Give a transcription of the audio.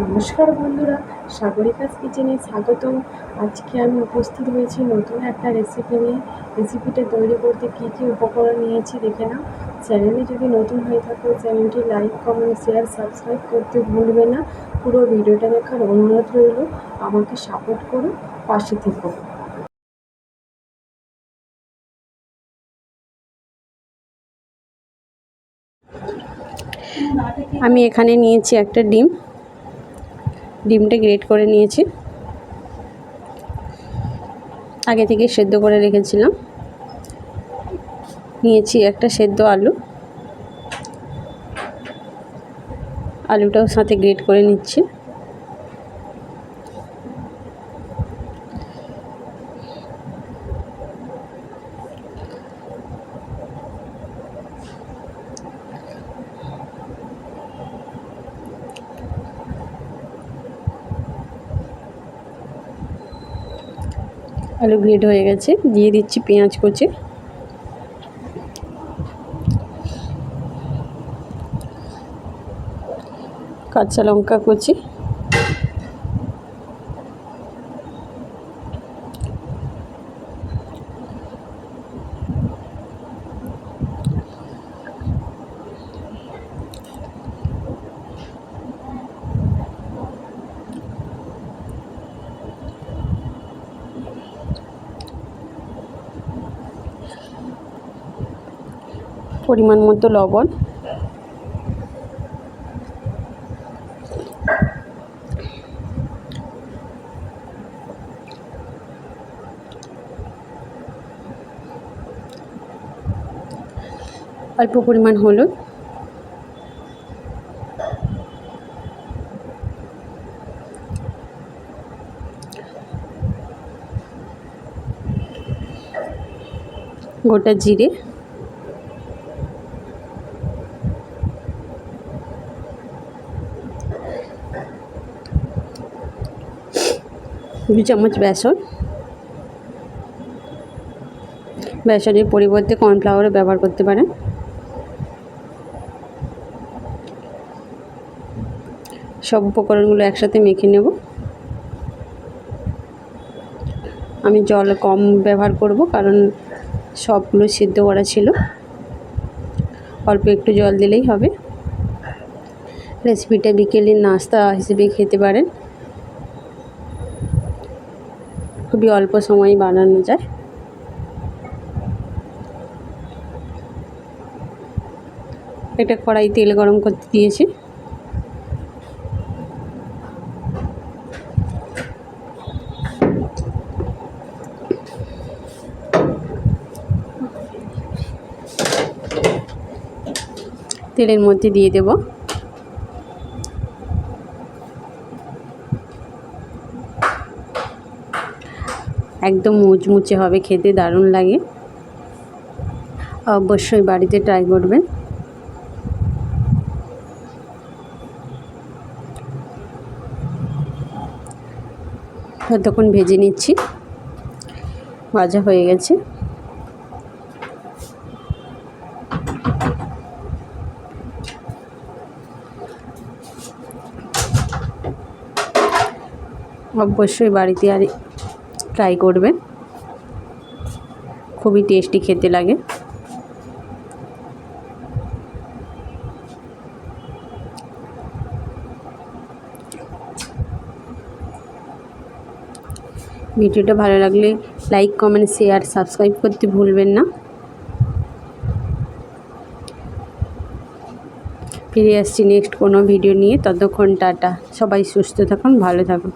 নমস্কার বন্ধুরা, সাগরিকাস কিচেনে স্বাগতম। আজকে আমি উপস্থিত হয়েছি নতুন একটা রেসিপি নিয়ে। রেসিপিটা তৈরি করতে কী কী উপকরণ নিয়েছি দেখে নাও। চ্যানেলে যদি নতুন হয়ে থাকো চ্যানেলটি লাইক, কমেন্ট, শেয়ার, সাবস্ক্রাইব করতে ভুলবে না। পুরো ভিডিওটা দেখার অনুরোধ রইল। আমাকে সাপোর্ট করো, পাশে থেকো। আমি এখানে নিয়েছি একটা ডিমটা গ্রেট করে নিয়েছি, আগে থেকে সেদ্ধ করে রেখেছিলাম। নিয়েছি একটা সেদ্ধ আলুটাও সাথে গ্রেট করে নিচ্ছি। আলু গ্রেট হয়ে গেছে, দিয়ে দিচ্ছি পেঁয়াজ কুচি, কাঁচা লঙ্কা কুচি, পরিমাণ মতো লবণ, অল্প পরিমাণ হলুদ, গোটা জিরে, দু চামচ বেসন। বেসনের পরিবর্তে কর্নফ্লাওয়ারও ব্যবহার করতে পারেন। সব উপকরণগুলো একসাথে মেখে নেব। আমি জল কম ব্যবহার করব, কারণ সবগুলো সিদ্ধ করা ছিল। অল্প একটু জল দিলেই হবে। রেসিপিটা বিকেলের নাস্তা হিসেবে খেতে পারেন। খুবই অল্প সময়ে বানানো যায়। একটা কড়াই তেল গরম করতে দিয়েছি। তেলের মধ্যে দিয়ে দেব একদম মুচমুচে হবে, খেতে দারুণ লাগে। অবশ্যই বাড়িতে ট্রাই করবেন। ততক্ষণ ভেজে নিচ্ছি। ভাজা হয়ে গেছে। অবশ্যই বাড়িতে আর ট্রাই করবেন, খুবই টেস্টি খেতে লাগে। ভিডিওটা ভালো লাগলে লাইক, কমেন্ট, শেয়ার, সাবস্ক্রাইব করতে ভুলবেন না। ফিরে আসছি নেক্সট কোনো ভিডিও নিয়ে। ততক্ষণ টাটা। সবাই সুস্থ থাকুন, ভালো থাকুন।